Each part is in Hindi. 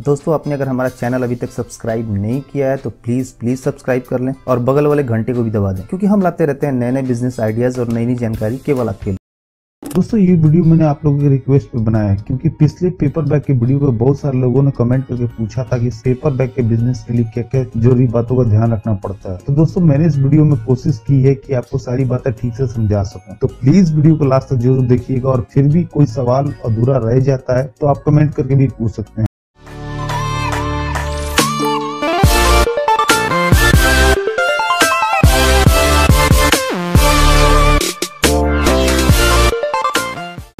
दोस्तों आपने अगर हमारा चैनल अभी तक सब्सक्राइब नहीं किया है तो प्लीज सब्सक्राइब कर लें और बगल वाले घंटे को भी दबा दें, क्योंकि हम लाते रहते हैं नए नए बिजनेस आइडियाज और नई नई जानकारी केवल आपके लिए। दोस्तों ये वीडियो मैंने आप लोगों के रिक्वेस्ट पे बनाया है, क्योंकि पिछले पेपर बैग के वीडियो पे बहुत सारे लोगों ने कमेंट करके पूछा था कि पेपर बैग के बिजनेस के लिए क्या क्या जरूरी बातों का ध्यान रखना पड़ता है। तो दोस्तों मैंने इस वीडियो में कोशिश की है कि आपको सारी बातें ठीक से समझा सकूं, तो प्लीज वीडियो को लास्ट तक जरूर देखिएगा। और फिर भी कोई सवाल अधूरा रह जाता है तो आप कमेंट करके भी पूछ सकते हैं।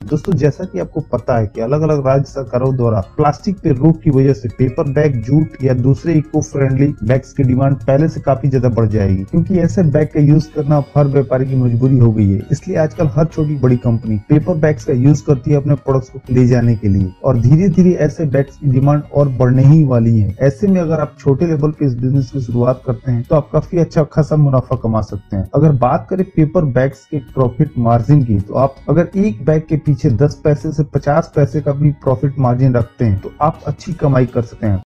दोस्तों जैसा कि आपको पता है कि अलग अलग राज्य सरकारों द्वारा प्लास्टिक पे रोक की वजह से पेपर बैग, जूट या दूसरे इको फ्रेंडली बैग्स की डिमांड पहले से काफी ज्यादा बढ़ जाएगी, क्योंकि ऐसे बैग का यूज करना हर व्यापारी की मजबूरी हो गई है। इसलिए आजकल हर छोटी बड़ी कंपनी पेपर बैग्स का यूज करती है अपने प्रोडक्ट्स को ले जाने के लिए, और धीरे धीरे ऐसे बैग्स की डिमांड और बढ़ने ही वाली है। ऐसे में अगर आप छोटे लेवल पे इस बिजनेस की शुरुआत करते हैं तो आप काफी अच्छा खासा मुनाफा कमा सकते हैं। अगर बात करें पेपर बैग्स के प्रॉफिट मार्जिन की, तो आप अगर एक बैग के पीछे 10 पैसे से 50 पैसे का भी प्रॉफिट मार्जिन रखते हैं तो आप अच्छी कमाई कर सकते हैं।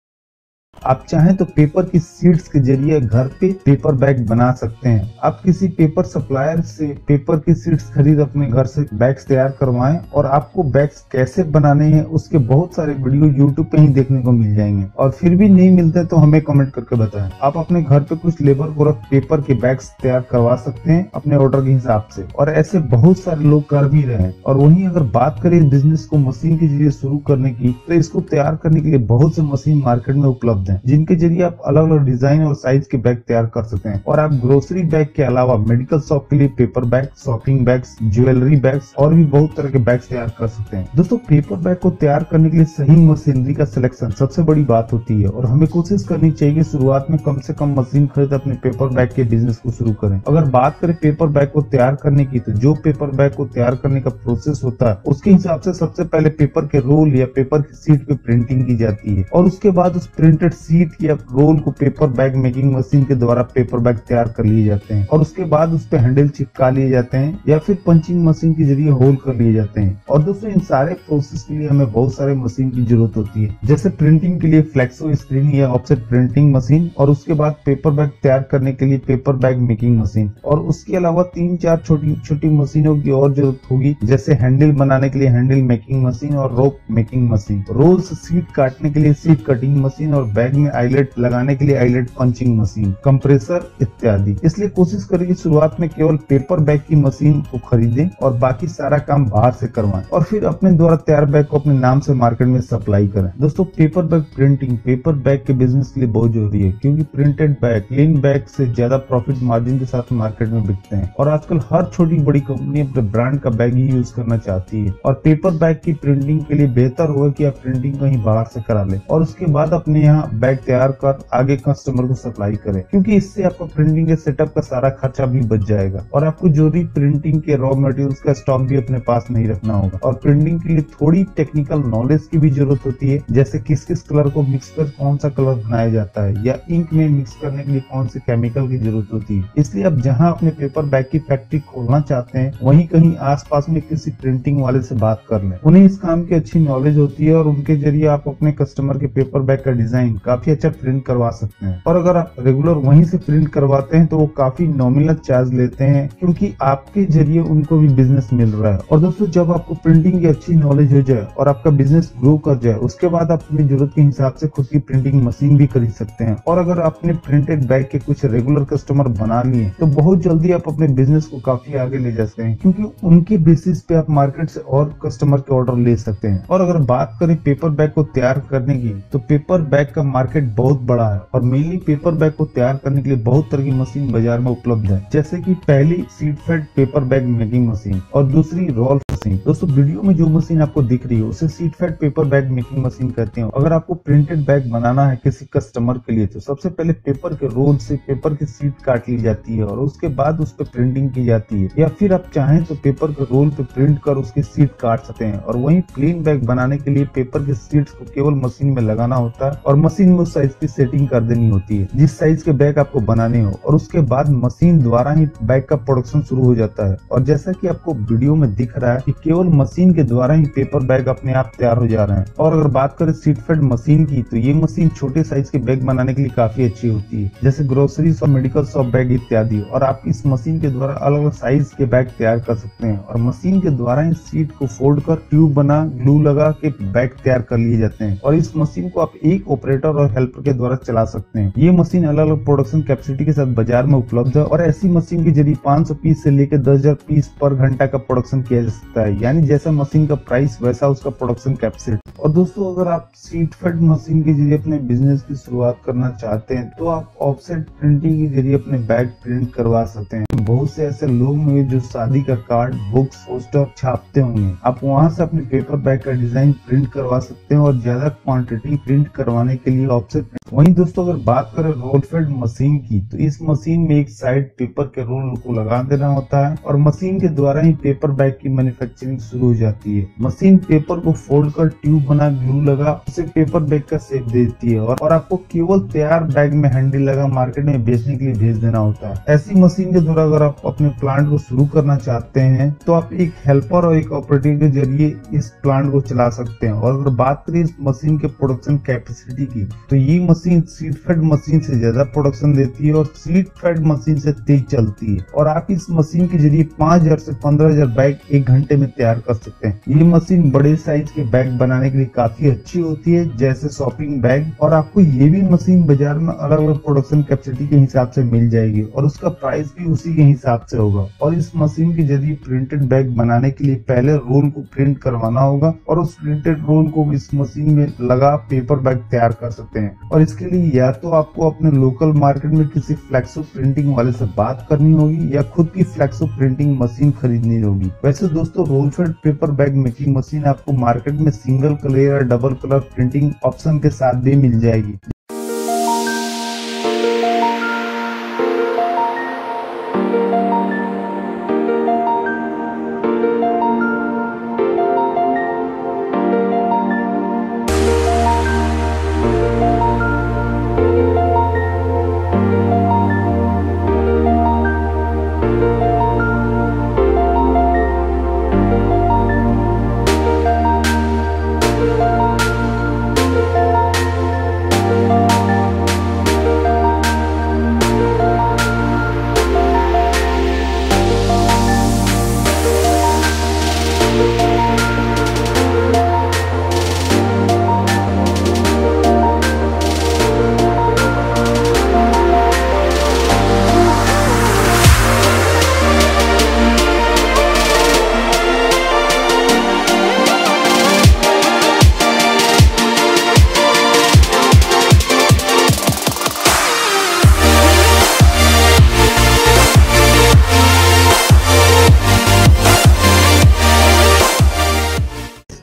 आप चाहें तो पेपर की सीड्स के जरिए घर पे पेपर बैग बना सकते हैं। आप किसी पेपर सप्लायर से पेपर की सीड्स खरीद अपने घर से बैग्स तैयार करवाएं, और आपको बैग्स कैसे बनाने हैं उसके बहुत सारे वीडियो यूट्यूब पे ही देखने को मिल जाएंगे। और फिर भी नहीं मिलते तो हमें कमेंट करके बताएं। आप अपने घर पे कुछ लेबर को रख पेपर के बैग्स तैयार करवा सकते हैं अपने ऑर्डर के हिसाब से, और ऐसे बहुत सारे लोग कर भी रहे हैं। और वहीं अगर बात करें इस बिजनेस को मशीन के जरिए शुरू करने की, तो इसको तैयार करने के लिए बहुत से मशीन मार्केट में उपलब्ध है, जिनके जरिए आप अलग अलग डिजाइन और साइज के बैग तैयार कर सकते हैं। और आप ग्रोसरी बैग के अलावा मेडिकल शॉप के लिए paper bag, shopping bags, jewellery bags और भी बहुत तरह के बैग्स तैयार कर सकते हैं। दोस्तों पेपर बैग को तैयार करने के लिए सही मशीनरी का सिलेक्शन सबसे बड़ी बात होती है, और हमें कोशिश करनी चाहिए कि शुरुआत में कम से कम मशीन खरीद अपने पेपर बैग के बिजनेस को शुरू करें। अगर बात करें पेपर बैग को तैयार करने की, तो जो पेपर बैग को तैयार करने का प्रोसेस होता है उसके हिसाब से सबसे पहले पेपर के रोल या पेपर की सीट पे प्रिंटिंग की जाती है, और उसके बाद उस प्रिंटेड सीट या रोल को पेपर बैग मेकिंग मशीन के द्वारा पेपर बैग तैयार कर लिए जाते हैं, और उसके बाद उस पे हैंडल चिपका लिए जाते हैं या फिर पंचिंग मशीन के जरिए होल कर लिए जाते हैं। और दोस्तों इन सारे प्रोसेस के लिए हमें बहुत सारे मशीन की जरूरत होती है, जैसे प्रिंटिंग के लिए फ्लेक्सो स्क्रीन या ऑफसेट प्रिंटिंग मशीन, और उसके बाद पेपर बैग तैयार करने के लिए पेपर बैग मेकिंग मशीन, और उसके अलावा 3-4 छोटी छोटी मशीनों की और जरूरत होगी, जैसे हैंडल बनाने के लिए हैंडल मेकिंग मशीन और रोप मेकिंग मशीन, रोल्स सीट काटने के लिए सीट कटिंग मशीन, और बैग में आईलेट लगाने के लिए आईलेट पंचिंग मशीन, कंप्रेसर इत्यादि। इसलिए कोशिश करें कि शुरुआत में केवल पेपर बैग की मशीन को खरीदें और बाकी सारा काम बाहर से करवाएं, और फिर अपने द्वारा तैयार बैग को अपने नाम से मार्केट में सप्लाई करें। दोस्तों paper bag printing paper bag के बिजनेस के लिए बहुत जरूरी है, क्योंकि प्रिंटेड बैग क्लीन बैग से ज्यादा प्रॉफिट मार्जिन के साथ मार्केट में बिकते हैं, और आजकल हर छोटी बड़ी कंपनी अपने ब्रांड का बैग ही यूज करना चाहती है। और पेपर बैग की प्रिंटिंग के लिए बेहतर होगा कि आप प्रिंटिंग कहीं बाहर से करा लें, और उसके बाद अपने यहाँ बैग तैयार कर आगे कस्टमर को सप्लाई करें, क्योंकि इससे आपका प्रिंटिंग के सेटअप का सारा खर्चा भी बच जाएगा, और आपको जरूरी प्रिंटिंग के रॉ मटेरियल्स का स्टॉक भी अपने पास नहीं रखना होगा। और प्रिंटिंग के लिए थोड़ी टेक्निकल नॉलेज की भी जरूरत होती है, जैसे किस किस कलर को मिक्स कर कौन सा कलर बनाया जाता है, या इंक में मिक्स करने के लिए कौन से केमिकल की जरूरत होती है। इसलिए आप जहाँ अपने पेपर बैग की फैक्ट्री खोलना चाहते हैं वहीं कहीं आसपास में किसी प्रिंटिंग वाले से बात कर लें, उन्हें इस काम की अच्छी नॉलेज होती है, और उनके जरिए आप अपने कस्टमर के पेपर बैग का डिजाइन काफी अच्छा प्रिंट करवा सकते हैं। और अगर आप रेगुलर वहीं से प्रिंट करवाते हैं तो वो काफी नॉमिनल चार्ज लेते हैं, क्योंकि आपके जरिए उनको भी बिजनेस मिल रहा है। और दोस्तों जब आपको प्रिंटिंग की अच्छी नॉलेज हो जाए और आपका बिजनेस ग्रो कर जाए, उसके बाद आप अपनी जरूरत के हिसाब से खुद की प्रिंटिंग मशीन भी खरीद सकते हैं। और अगर आपने प्रिंटेड बैग के कुछ रेगुलर कस्टमर बना लिए तो बहुत जल्दी आप अपने बिजनेस को काफी आगे ले जा सकते हैं, क्योंकि उनके बेसिस पे आप मार्केट से और कस्टमर के ऑर्डर ले सकते हैं। और अगर बात करें पेपर बैग को तैयार करने की, तो पेपर बैग का मार्केट बहुत बड़ा है, और मेनली पेपर बैग को तैयार करने के लिए बहुत तरह की मशीन बाजार में उपलब्ध है, जैसे कि पहली sheet fed paper bag making machine और दूसरी रोल मशीन। दोस्तों वीडियो में जो मशीन आपको दिख रही है उसे sheet fed paper bag making machine कहते हैं। अगर आपको प्रिंटेड बैग बनाना है किसी कस्टमर के लिए, तो सबसे पहले पेपर के रोल से पेपर की सीट काट ली जाती है, और उसके बाद उस पर प्रिंटिंग की जाती है, या फिर आप चाहें तो पेपर के रोल पे प्रिंट कर उसकी सीट काट सकते हैं। और वहीं प्लेन बैग बनाने के लिए पेपर के सीट्स को केवल मशीन में लगाना होता है, और मशीन मशीन में उस साइज की सेटिंग कर देनी होती है जिस साइज के बैग आपको बनाने हो, और उसके बाद मशीन द्वारा ही बैग का प्रोडक्शन शुरू हो जाता है। और जैसा कि आपको वीडियो में दिख रहा है कि केवल मशीन के द्वारा ही पेपर बैग अपने आप तैयार हो जा रहे हैं। और अगर बात करें सीट फेड मशीन की, तो ये मशीन छोटे साइज के बैग बनाने के लिए काफी अच्छी होती है, जैसे ग्रोसरी और मेडिकल शॉप बैग इत्यादि। और आप इस मशीन के द्वारा अलग अलग साइज के बैग तैयार कर सकते हैं, और मशीन के द्वारा ही सीट को फोल्ड कर ट्यूब बना ग्लू लगा के बैग तैयार कर लिए जाते हैं। और इस मशीन को आप एक ऑपरेटर और हेल्पर के द्वारा चला सकते हैं। ये मशीन अलग अलग प्रोडक्शन कैपेसिटी के साथ बाजार में उपलब्ध है, और ऐसी मशीन के जरिए 500 पीस से लेकर 10,000 पीस पर घंटा का प्रोडक्शन किया जा सकता है। यानी जैसा मशीन का प्राइस वैसा उसका प्रोडक्शन कैपेसिटी। और दोस्तों, अगर आप सीट फेड मशीन के जरिए अपने बिजनेस की शुरुआत करना चाहते हैं तो आप ऑफसेट प्रिंटिंग के जरिए अपने बैग प्रिंट करवा सकते हैं। बहुत से ऐसे लोग होंगे जो शादी का कार्ड, बुक्स, पोस्टर छापते होंगे। आप वहां से अपने पेपर बैग का डिजाइन प्रिंट करवा सकते हैं, और ज्यादा क्वांटिटी प्रिंट करवाने के लिए ऑफसेट। वहीं दोस्तों, अगर बात करें रोल फेड मशीन की, तो इस मशीन में एक साइड पेपर के रोल को लगा देना होता है, और मशीन के द्वारा ही पेपर बैग की मैन्युफैक्चरिंग शुरू हो जाती है। मशीन पेपर को फोल्ड कर ट्यूब बना ग्लू लगा उसे पेपर बैग का शेप देती है, और आपको केवल तैयार बैग में हैंडल लगा मार्केट में बेचने के लिए भेज देना होता है। ऐसी मशीन के द्वारा अगर आप अपने प्लांट को शुरू करना चाहते हैं तो आप एक हेल्पर और एक ऑपरेटर के जरिए इस प्लांट को चला सकते हैं। और अगर बात करें इस मशीन के प्रोडक्शन कैपेसिटी की, तो ये मशीन सीट फेड मशीन से ज्यादा प्रोडक्शन देती है और सीट फेड मशीन से तेज चलती है। और आप इस मशीन के जरिए 5,000 से 15,000 बैग एक घंटे में तैयार कर सकते हैं। ये मशीन बड़े साइज के बैग बनाने के लिए काफी अच्छी होती है, जैसे शॉपिंग बैग। और आपको ये भी मशीन बाजार में अलग अलग प्रोडक्शन कैपेसिटी के हिसाब से मिल जाएगी, और उसका प्राइस भी उसी के हिसाब से होगा। और इस मशीन के जरिए प्रिंटेड बैग बनाने के लिए पहले रोल को प्रिंट करवाना होगा, और उस प्रिंटेड रोल को इस मशीन में लगा पेपर बैग तैयार कर सकते हैं। और इसके लिए या तो आपको अपने लोकल मार्केट में किसी फ्लेक्सो प्रिंटिंग वाले से बात करनी होगी, या खुद की फ्लेक्सो प्रिंटिंग मशीन खरीदनी होगी। वैसे दोस्तों, roll fed paper bag making machine आपको मार्केट में सिंगल कलर या डबल कलर प्रिंटिंग ऑप्शन के साथ भी मिल जाएगी।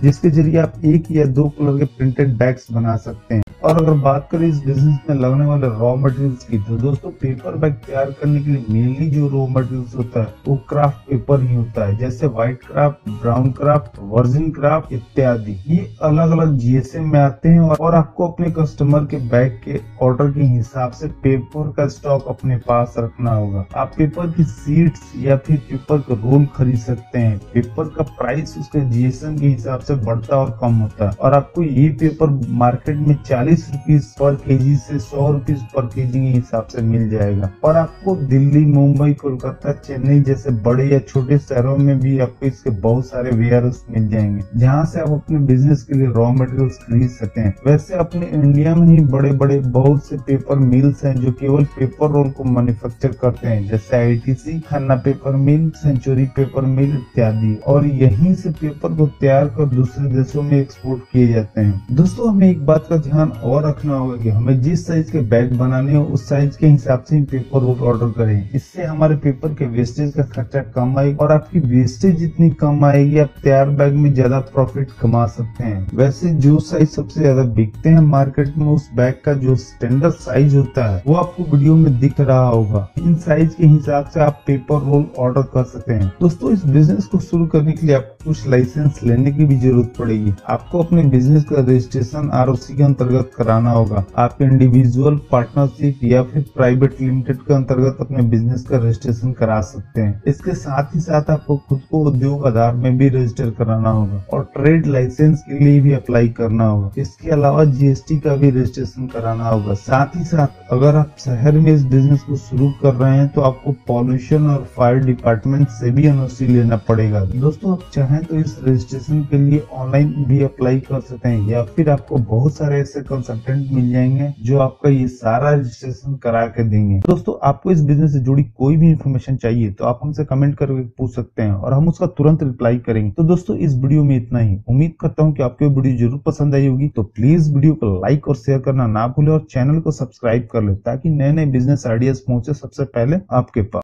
जिसके जरिए आप एक या दो कलर के प्रिंटेड बैग्स बना सकते हैं। और अगर बात करें इस बिजनेस में लगने वाले रॉ मटेरियल्स की, तो दोस्तों पेपर बैग तैयार करने के लिए मेनली जो रॉ मटेरियल्स होता है वो क्राफ्ट पेपर ही होता है, जैसे white craft, brown craft, virgin craft इत्यादि। ये अलग अलग जीएसएम में आते हैं, और आपको अपने कस्टमर के बैग के ऑर्डर के हिसाब से पेपर का स्टॉक अपने पास रखना होगा। आप पेपर की शीट्स या फिर पेपर का रोल खरीद सकते हैं। पेपर का प्राइस उसके जीएसएम के हिसाब से बढ़ता और कम होता है, और आपको ये पेपर मार्केट में 40 रुपीज पर केजी से 100 रुपीज पर केजी के हिसाब से मिल जाएगा। और आपको दिल्ली, मुंबई, कोलकाता, चेन्नई जैसे बड़े या छोटे शहरों में भी आपको इसके बहुत सारे वेयरहाउस मिल जाएंगे, जहां से आप अपने बिजनेस के लिए रॉ मटेरियल्स खरीद सकते हैं। वैसे अपने इंडिया में ही बड़े बड़े बहुत से पेपर मिल्स हैं जो केवल पेपर रोल को मैन्युफैक्चर करते हैं, जैसे आईटीसी, खन्ना पेपर मिल, सेंचुरी पेपर मिल इत्यादि। और यहीं से पेपर को तैयार कर दूसरे देशों में एक्सपोर्ट किए जाते हैं। दोस्तों, हमें एक बात का ध्यान और रखना होगा कि हमें जिस साइज के बैग बनाने हो उस साइज के हिसाब से ही पेपर रोल ऑर्डर करें। इससे हमारे पेपर के वेस्टेज का खर्चा कम आएगा, और आपकी वेस्टेज जितनी कम आएगी आप तैयार बैग में ज्यादा प्रॉफिट कमा सकते हैं। वैसे जो साइज सबसे ज्यादा बिकते हैं मार्केट में, उस बैग का जो स्टैंडर्ड साइज होता है वो आपको वीडियो में दिख रहा होगा। इन साइज के हिसाब से आप पेपर रोल ऑर्डर कर सकते हैं। दोस्तों, इस बिजनेस को शुरू करने के लिए आपको कुछ लाइसेंस लेने की भी जरूरत पड़ेगी। आपको अपने बिजनेस का रजिस्ट्रेशन ROC के अंतर्गत कराना होगा। आप इंडिविजुअल, पार्टनरशिप या फिर प्राइवेट लिमिटेड के अंतर्गत अपने बिजनेस का रजिस्ट्रेशन करा सकते हैं। इसके साथ ही साथ आपको खुद को उद्योग आधार में भी रजिस्टर कराना होगा और ट्रेड लाइसेंस के लिए भी अप्लाई करना होगा। इसके अलावा GST का भी रजिस्ट्रेशन कराना होगा। साथ ही साथ अगर आप शहर में इस बिजनेस को शुरू कर रहे हैं तो आपको पॉल्यूशन और फायर डिपार्टमेंट से भी NOC लेना पड़ेगा। दोस्तों, आप चाहें तो इस रजिस्ट्रेशन के लिए ऑनलाइन भी अप्लाई कर सकते हैं या फिर आपको बहुत सारे ऐसे कंसल्टेंट मिल जाएंगे जो आपका ये सारा रजिस्ट्रेशन करा के देंगे। दोस्तों, आपको इस बिजनेस से जुड़ी कोई भी इंफॉर्मेशन चाहिए तो आप हमसे कमेंट करके पूछ सकते हैं और हम उसका तुरंत रिप्लाई करेंगे। तो दोस्तों, इस वीडियो में इतना ही। उम्मीद करता हूँ कि आपको वीडियो जरूर पसंद आई होगी। तो प्लीज वीडियो को लाइक और शेयर करना ना भूले और चैनल को सब्सक्राइब कर ले ताकि नए नए बिजनेस आइडियाज पहुंचे सबसे पहले आपके पास।